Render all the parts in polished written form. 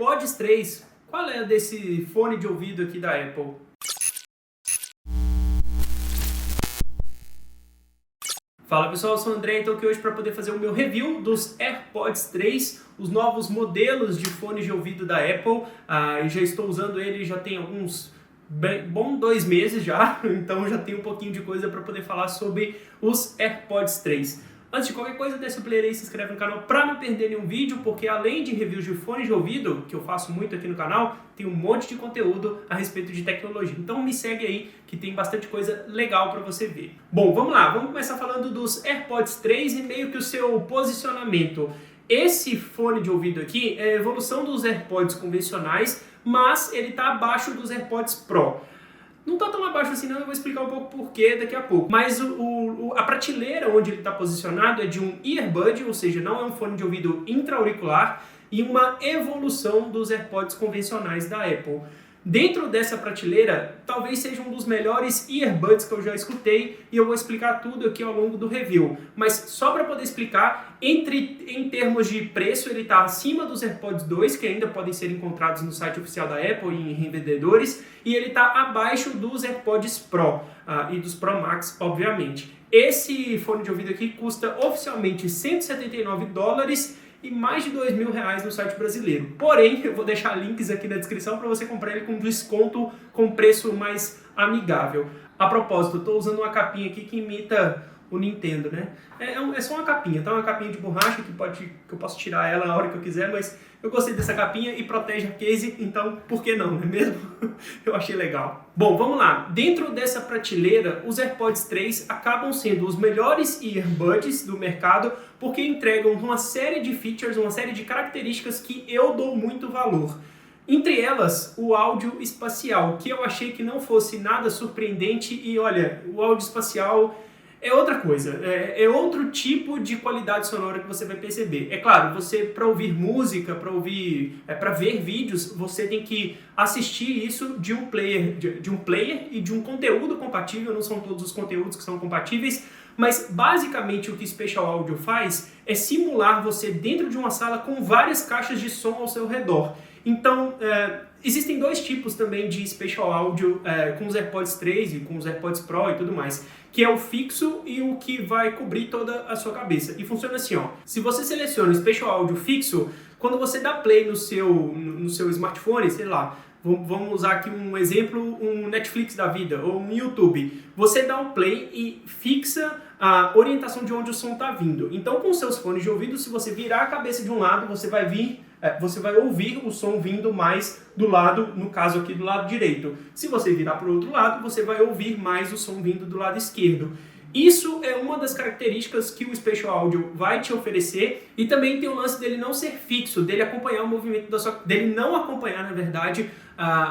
AirPods 3. Qual é desse fone de ouvido aqui da Apple? Fala pessoal, eu sou o André, estou aqui hoje para poder fazer o meu review dos AirPods 3, os novos modelos de fones de ouvido da Apple. Eu já estou usando ele já tem alguns 2 meses já, então já tem um pouquinho de coisa para poder falar sobre os AirPods 3. Antes de qualquer coisa, deixa o player aí, se inscreve no canal para não perder nenhum vídeo, porque além de reviews de fones de ouvido, que eu faço muito aqui no canal, tem um monte de conteúdo a respeito de tecnologia. Então me segue aí, que tem bastante coisa legal para você ver. Bom, vamos lá, vamos começar falando dos AirPods 3 e meio que o seu posicionamento. Esse fone de ouvido aqui é a evolução dos AirPods convencionais, mas ele está abaixo dos AirPods Pro. Não está tão abaixo assim não, eu vou explicar um pouco porquê daqui a pouco. Mas a prateleira onde ele está posicionado é de um earbud, ou seja, não é um fone de ouvido intra-auricular, e uma evolução dos AirPods convencionais da Apple. Dentro dessa prateleira, talvez seja um dos melhores earbuds que eu já escutei, e eu vou explicar tudo aqui ao longo do review. Mas só para poder explicar, em termos de preço, ele está acima dos AirPods 2, que ainda podem ser encontrados no site oficial da Apple e em revendedores, e ele está abaixo dos AirPods Pro e dos Pro Max, obviamente. Esse fone de ouvido aqui custa oficialmente $179 e mais de R$2.000 no site brasileiro. Porém, eu vou deixar links aqui na descrição para você comprar ele com desconto, com preço mais amigável. A propósito, eu estou usando uma capinha aqui que imita o Nintendo, né? É só uma capinha, tá? Uma capinha de borracha que eu posso tirar ela na hora que eu quiser, mas eu gostei dessa capinha e protege a case, então por que não, não é mesmo? Eu achei legal. Bom, vamos lá. Dentro dessa prateleira, os AirPods 3 acabam sendo os melhores earbuds do mercado porque entregam uma série de features, uma série de características que eu dou muito valor. Entre elas, o áudio espacial, que eu achei que não fosse nada surpreendente e olha, o áudio espacial é outra coisa, é outro tipo de qualidade sonora que você vai perceber. É claro, você para ouvir música, para ver vídeos, você tem que assistir isso de um player e de um conteúdo compatível. Não são todos os conteúdos que são compatíveis, mas basicamente o que Spatial Audio faz é simular você dentro de uma sala com várias caixas de som ao seu redor. Então, existem dois tipos também de Spatial Audio com os AirPods 3 e com os AirPods Pro e tudo mais, que é o fixo e o que vai cobrir toda a sua cabeça. E funciona assim, ó. Se você seleciona o Spatial Audio fixo, quando você dá play no seu smartphone, sei lá, vamos usar aqui um exemplo, um Netflix da vida ou um YouTube. Você dá um play e fixa a orientação de onde o som está vindo. Então, com seus fones de ouvido, se você virar a cabeça de um lado, você vai ouvir o som vindo mais do lado, no caso aqui do lado direito. Se você virar para o outro lado, você vai ouvir mais o som vindo do lado esquerdo. Isso é uma das características que o Spatial Audio vai te oferecer, e também tem o lance dele não ser fixo, dele acompanhar o movimento dele não acompanhar, na verdade,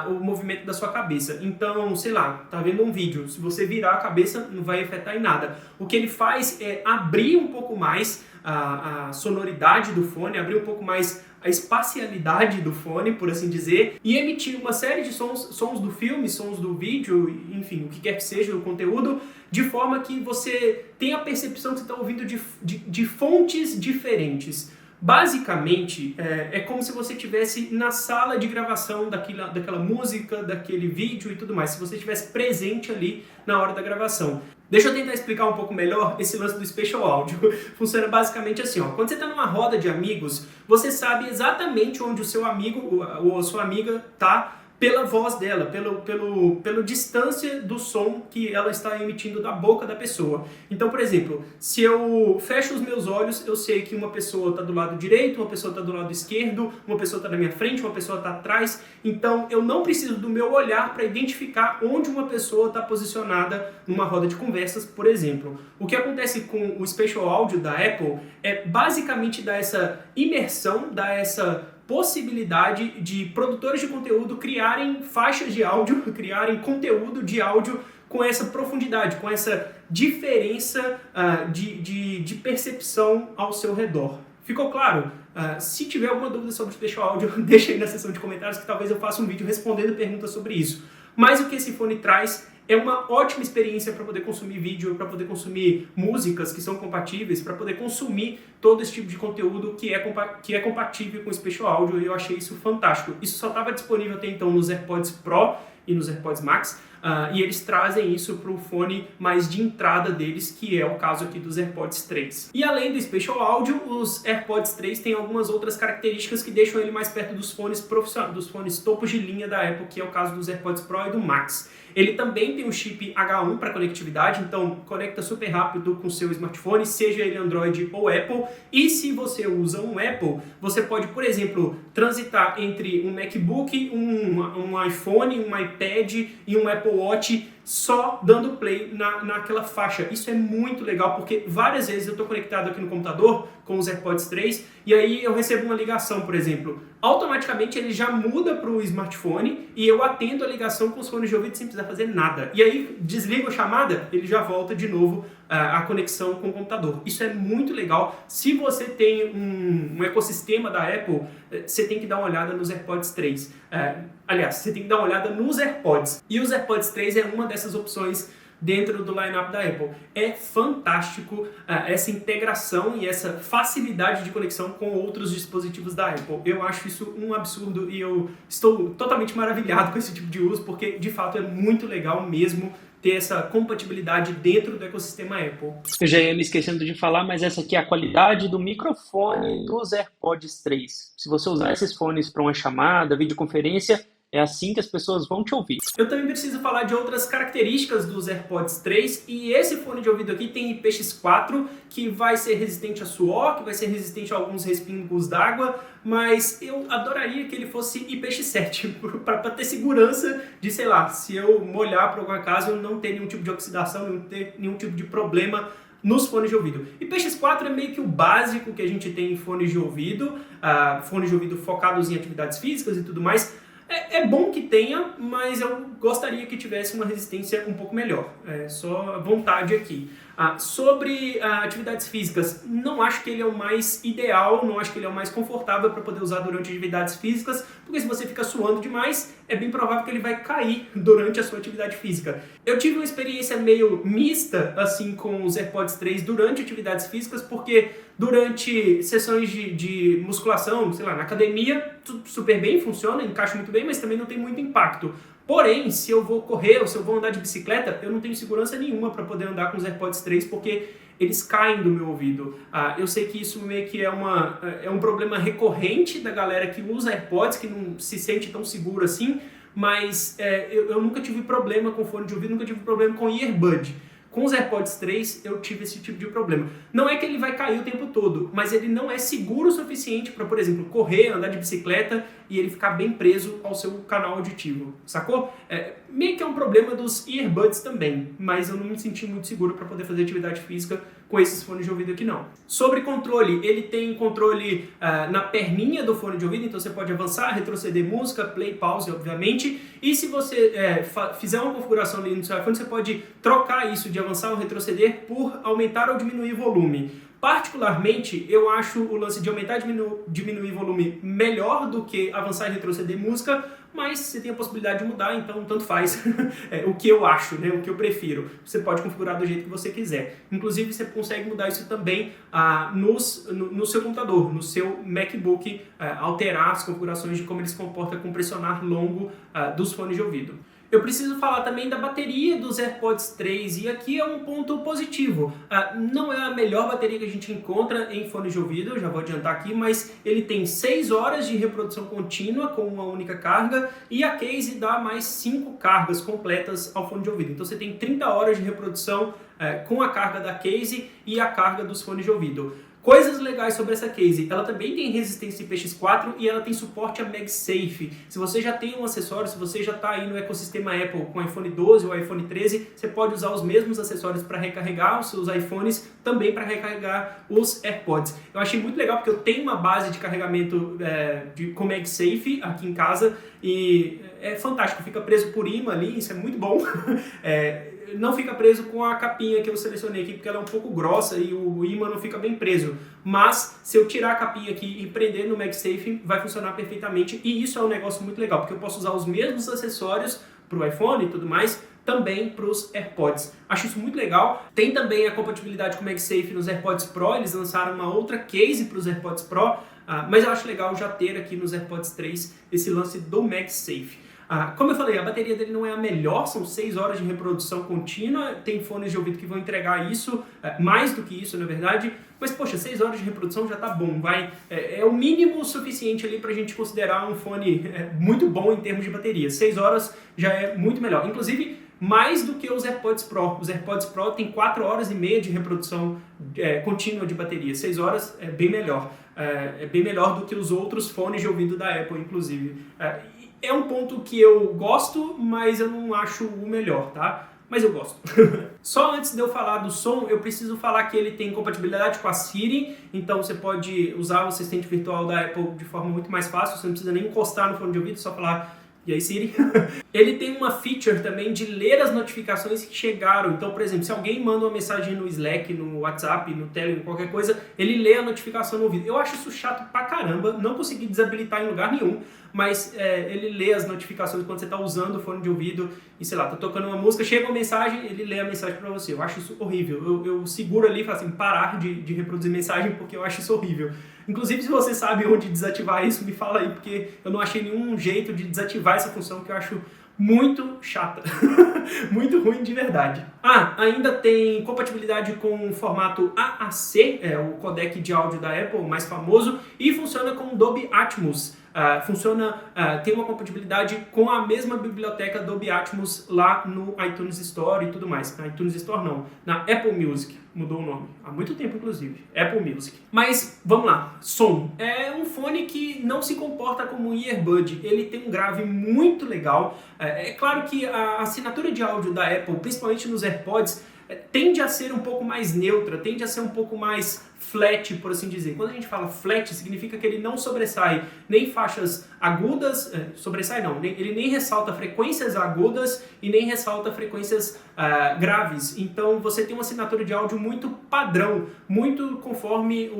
o movimento da sua cabeça. Então, sei lá, tá vendo um vídeo, se você virar a cabeça não vai afetar em nada. O que ele faz é abrir um pouco mais a sonoridade do fone, abrir um pouco mais a espacialidade do fone, por assim dizer, e emitir uma série de sons do filme, sons do vídeo, enfim, o que quer que seja o conteúdo, de forma que você tenha a percepção que você está ouvindo de fontes diferentes. Basicamente, é como se você estivesse na sala de gravação daquela música, daquele vídeo e tudo mais, se você estivesse presente ali na hora da gravação. Deixa eu tentar explicar um pouco melhor esse lance do Spatial Audio. Funciona basicamente assim, ó. Quando você está numa roda de amigos, você sabe exatamente onde o seu amigo ou a sua amiga está pela voz dela, pela distância do som que ela está emitindo da boca da pessoa. Então, por exemplo, se eu fecho os meus olhos, eu sei que uma pessoa está do lado direito, uma pessoa está do lado esquerdo, uma pessoa está na minha frente, uma pessoa está atrás. Então, eu não preciso do meu olhar para identificar onde uma pessoa está posicionada numa roda de conversas, por exemplo. O que acontece com o Spatial Audio da Apple é basicamente dar essa imersão, dar essa possibilidade de produtores de conteúdo criarem faixas de áudio, criarem conteúdo de áudio com essa profundidade, com essa diferença de percepção ao seu redor. Ficou claro? Se tiver alguma dúvida sobre o Spatial Audio, deixa aí na seção de comentários que talvez eu faça um vídeo respondendo perguntas sobre isso. Mas o que esse fone traz é uma ótima experiência para poder consumir vídeo, para poder consumir músicas que são compatíveis, para poder consumir todo esse tipo de conteúdo que é compatível com o Spatial Audio, e eu achei isso fantástico. Isso só estava disponível até então nos AirPods Pro e nos AirPods Max, e eles trazem isso para o fone mais de entrada deles, que é o caso aqui dos AirPods 3. E além do Spatial Audio, os AirPods 3 têm algumas outras características que deixam ele mais perto dos fones profissionais, dos fones topos de linha da Apple, que é o caso dos AirPods Pro e do Max. Ele também tem um chip H1 para conectividade, então conecta super rápido com o seu smartphone, seja ele Android ou Apple. E se você usa um Apple, você pode, por exemplo, transitar entre um MacBook, um iPhone, um iPad e um Apple Watch só dando play naquela faixa. Isso é muito legal, porque várias vezes eu estou conectado aqui no computador com os AirPods 3 e aí eu recebo uma ligação, por exemplo. Automaticamente ele já muda para o smartphone e eu atendo a ligação com os fones de ouvido sem precisar fazer nada. E aí desligo a chamada, ele já volta de novo a conexão com o computador. Isso é muito legal. Se você tem um ecossistema da Apple, você tem que dar uma olhada nos AirPods 3. Aliás, você tem que dar uma olhada nos AirPods. E os AirPods 3 é uma dessas opções dentro do line-up da Apple. É fantástico essa integração e essa facilidade de conexão com outros dispositivos da Apple. Eu acho isso um absurdo e eu estou totalmente maravilhado com esse tipo de uso, porque de fato é muito legal mesmo ter essa compatibilidade dentro do ecossistema Apple. Eu já ia me esquecendo de falar, mas essa aqui é a qualidade do microfone dos AirPods 3. Se você usar esses fones para uma chamada, videoconferência, é assim que as pessoas vão te ouvir. Eu também preciso falar de outras características dos AirPods 3, e esse fone de ouvido aqui tem IPX4, que vai ser resistente a suor, que vai ser resistente a alguns respingos d'água, mas eu adoraria que ele fosse IPX7, para ter segurança de, sei lá, se eu molhar por algum acaso, não ter nenhum tipo de oxidação, não ter nenhum tipo de problema nos fones de ouvido. IPX4 é meio que o básico que a gente tem em fones de ouvido focados em atividades físicas e tudo mais. É bom que tenha, mas eu gostaria que tivesse uma resistência um pouco melhor. É só a vontade aqui. Sobre atividades físicas, não acho que ele é o mais ideal, não acho que ele é o mais confortável para poder usar durante atividades físicas, porque se você fica suando demais, é bem provável que ele vai cair durante a sua atividade física. Eu tive uma experiência meio mista assim com os AirPods 3 durante atividades físicas, porque durante sessões de musculação, sei lá, na academia, tudo super bem, funciona, encaixa muito bem, mas também não tem muito impacto. Porém, se eu vou correr ou se eu vou andar de bicicleta, eu não tenho segurança nenhuma para poder andar com os AirPods 3, porque eles caem do meu ouvido. Eu sei que isso meio que é um problema recorrente da galera que usa AirPods, que não se sente tão seguro assim, mas eu nunca tive problema com fone de ouvido, nunca tive problema com earbud. Com os AirPods 3 eu tive esse tipo de problema. Não é que ele vai cair o tempo todo, mas ele não é seguro o suficiente para, por exemplo, correr, andar de bicicleta e ele ficar bem preso ao seu canal auditivo, sacou? Meio que é um problema dos earbuds também, mas eu não me senti muito seguro para poder fazer atividade física com esses fones de ouvido aqui não. Sobre controle, ele tem controle na perninha do fone de ouvido, então você pode avançar, retroceder música, play, pause, obviamente, e se você fizer uma configuração ali no seu iPhone, você pode trocar isso de avançar ou retroceder por aumentar ou diminuir volume. Particularmente, eu acho o lance de aumentar e diminuir volume melhor do que avançar e retroceder música, mas você tem a possibilidade de mudar, então tanto faz o que eu acho, né, o que eu prefiro. Você pode configurar do jeito que você quiser. Inclusive, você consegue mudar isso também no seu computador, no seu MacBook, alterar as configurações de como ele se comporta com pressionar longo dos fones de ouvido. Eu preciso falar também da bateria dos AirPods 3, e aqui é um ponto positivo. Não é a melhor bateria que a gente encontra em fones de ouvido, eu já vou adiantar aqui, mas ele tem 6 horas de reprodução contínua com uma única carga, e a case dá mais 5 cargas completas ao fone de ouvido. Então você tem 30 horas de reprodução com a carga da case e a carga dos fones de ouvido. Coisas legais sobre essa case, ela também tem resistência IPX4 e ela tem suporte a MagSafe. Se você já tem um acessório, se você já está aí no ecossistema Apple com iPhone 12 ou iPhone 13, você pode usar os mesmos acessórios para recarregar os seus iPhones, também para recarregar os AirPods. Eu achei muito legal porque eu tenho uma base de carregamento com MagSafe aqui em casa e é fantástico, fica preso por imã ali, isso é muito bom. Não fica preso com a capinha que eu selecionei aqui, porque ela é um pouco grossa e o imã não fica bem preso. Mas se eu tirar a capinha aqui e prender no MagSafe, vai funcionar perfeitamente. E isso é um negócio muito legal, porque eu posso usar os mesmos acessórios para o iPhone e tudo mais, também para os AirPods. Acho isso muito legal. Tem também a compatibilidade com o MagSafe nos AirPods Pro, eles lançaram uma outra case para os AirPods Pro, mas eu acho legal já ter aqui nos AirPods 3 esse lance do MagSafe. Como eu falei, a bateria dele não é a melhor, são 6 horas de reprodução contínua, tem fones de ouvido que vão entregar isso, mais do que isso na verdade, mas poxa, 6 horas de reprodução já tá bom, é o mínimo suficiente ali pra gente considerar um fone muito bom em termos de bateria. 6 horas já é muito melhor, inclusive mais do que os AirPods Pro. Os AirPods Pro tem 4 horas e meia de reprodução contínua de bateria, 6 horas é bem melhor. É bem melhor do que os outros fones de ouvido da Apple, inclusive. É um ponto que eu gosto, mas eu não acho o melhor, tá? Mas eu gosto. Só antes de eu falar do som, eu preciso falar que ele tem compatibilidade com a Siri, então você pode usar o assistente virtual da Apple de forma muito mais fácil, você não precisa nem encostar no fone de ouvido, só falar: "E aí, Siri?" Ele tem uma feature também de ler as notificações que chegaram. Então, por exemplo, se alguém manda uma mensagem no Slack, no WhatsApp, no Telegram, qualquer coisa, ele lê a notificação no ouvido. Eu acho isso chato pra caramba, não consegui desabilitar em lugar nenhum, mas ele lê as notificações quando você está usando o fone de ouvido e, sei lá, tá tocando uma música, chega uma mensagem, ele lê a mensagem pra você. Eu acho isso horrível. Eu seguro ali e falo assim, parar de reproduzir mensagem, porque eu acho isso horrível. Inclusive, se você sabe onde desativar isso, me fala aí, porque eu não achei nenhum jeito de desativar essa função que eu acho muito chata. Muito ruim de verdade. Ainda tem compatibilidade com o formato AAC, o codec de áudio da Apple, mais famoso, e funciona com Dolby Atmos. Tem uma compatibilidade com a mesma biblioteca Dolby Atmos lá no iTunes Store e tudo mais. Na iTunes Store não, na Apple Music, mudou o nome, há muito tempo inclusive, Apple Music. Mas vamos lá, som. É um fone que não se comporta como um earbud, ele tem um grave muito legal. É claro que a assinatura de áudio da Apple, principalmente nos AirPods, tende a ser um pouco mais neutra, tende a ser um pouco mais flat, por assim dizer. Quando a gente fala flat, significa que ele não sobressai nem faixas agudas, sobressai não, ele nem ressalta frequências agudas e nem ressalta frequências graves. Então você tem uma assinatura de áudio muito padrão, muito conforme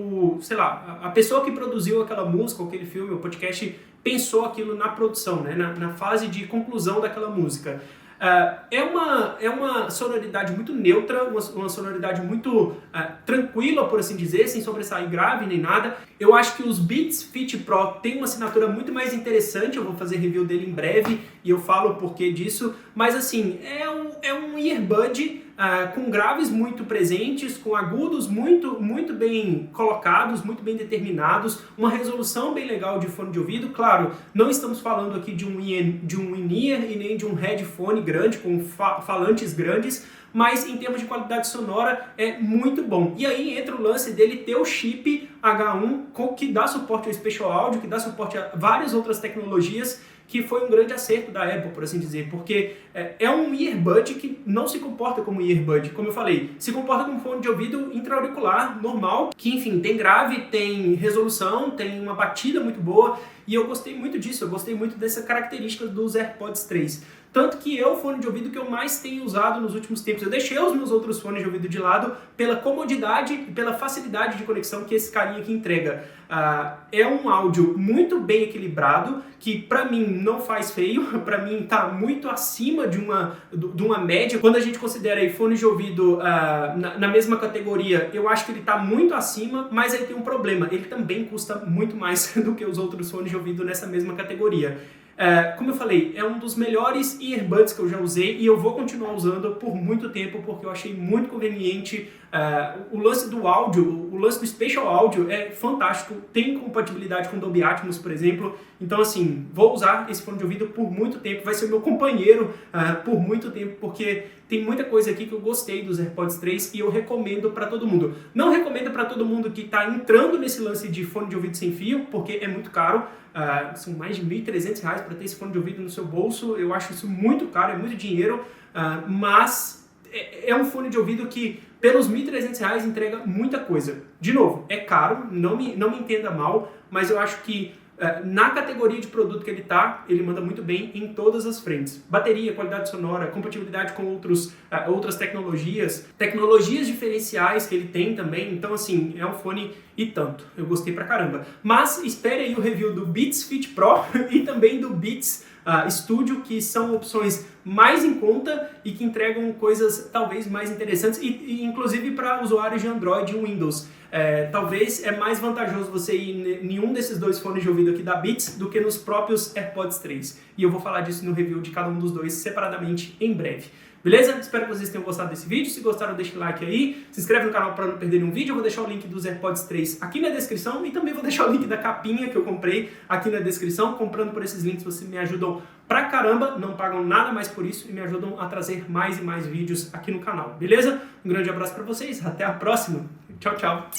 a pessoa que produziu aquela música, aquele filme, o podcast, pensou aquilo na produção, né? na fase de conclusão daquela música. É uma sonoridade muito neutra, uma sonoridade muito tranquila, por assim dizer, sem sobressair grave nem nada. Eu acho que os Beats Fit Pro têm uma assinatura muito mais interessante, eu vou fazer review dele em breve e eu falo o porquê disso, mas assim, é um earbud com graves muito presentes, com agudos muito bem colocados, muito bem determinados, uma resolução bem legal de fone de ouvido. Claro, não estamos falando aqui de um in-ear e nem de um headphone grande, com falantes grandes, mas em termos de qualidade sonora é muito bom. E aí entra o lance dele ter o chip H1 que dá suporte ao Spatial Audio, que dá suporte a várias outras tecnologias, que foi um grande acerto da Apple, por assim dizer, porque é um earbud que não se comporta como earbud, como eu falei, se comporta como fone de ouvido intra-auricular, normal, que enfim, tem grave, tem resolução, tem uma batida muito boa, e eu gostei muito disso, eu gostei muito dessa característica dos AirPods 3. Tanto que é o fone de ouvido que eu mais tenho usado nos últimos tempos. Eu deixei os meus outros fones de ouvido de lado pela comodidade e pela facilidade de conexão que esse carinha aqui entrega. É um áudio muito bem equilibrado, que pra mim não faz feio, pra mim tá muito acima de uma média. Quando a gente considera aí fones de ouvido na mesma categoria, eu acho que ele tá muito acima, mas aí tem um problema, ele também custa muito mais do que os outros fones de ouvido nessa mesma categoria. Como eu falei, é um dos melhores earbuds que eu já usei e eu vou continuar usando por muito tempo porque eu achei muito conveniente. O lance do áudio, o lance do Spatial Audio é fantástico, tem compatibilidade com Dolby Atmos, por exemplo. Então assim, vou usar esse fone de ouvido por muito tempo, vai ser meu companheiro por muito tempo, porque tem muita coisa aqui que eu gostei dos AirPods 3 e eu recomendo para todo mundo. Não recomendo para todo mundo que está entrando nesse lance de fone de ouvido sem fio, porque é muito caro. São mais de R$ 1.300 para ter esse fone de ouvido no seu bolso. Eu acho isso muito caro, é muito dinheiro, mas é um fone de ouvido que pelos R$ 1.300 entrega muita coisa. De novo, é caro, não me entenda mal, mas eu acho que na categoria de produto que ele tá, ele manda muito bem em todas as frentes. Bateria, qualidade sonora, compatibilidade com outras tecnologias diferenciais que ele tem também. Então assim, é um fone e tanto. Eu gostei pra caramba. Mas espere aí o review do Beats Fit Pro e também do Beats Studio, que são opções mais em conta e que entregam coisas talvez mais interessantes, e inclusive para usuários de Android e Windows. Talvez é mais vantajoso você ir em um desses dois fones de ouvido aqui da Beats do que nos próprios AirPods 3. E eu vou falar disso no review de cada um dos dois separadamente em breve. Beleza? Espero que vocês tenham gostado desse vídeo. Se gostaram, deixa o like aí. Se inscreve no canal para não perder nenhum vídeo. Eu vou deixar o link dos AirPods 3 aqui na descrição e também vou deixar o link da capinha que eu comprei aqui na descrição. Comprando por esses links vocês me ajudam pra caramba, não pagam nada mais por isso e me ajudam a trazer mais e mais vídeos aqui no canal. Beleza? Um grande abraço para vocês. Até a próxima. Tchau, tchau.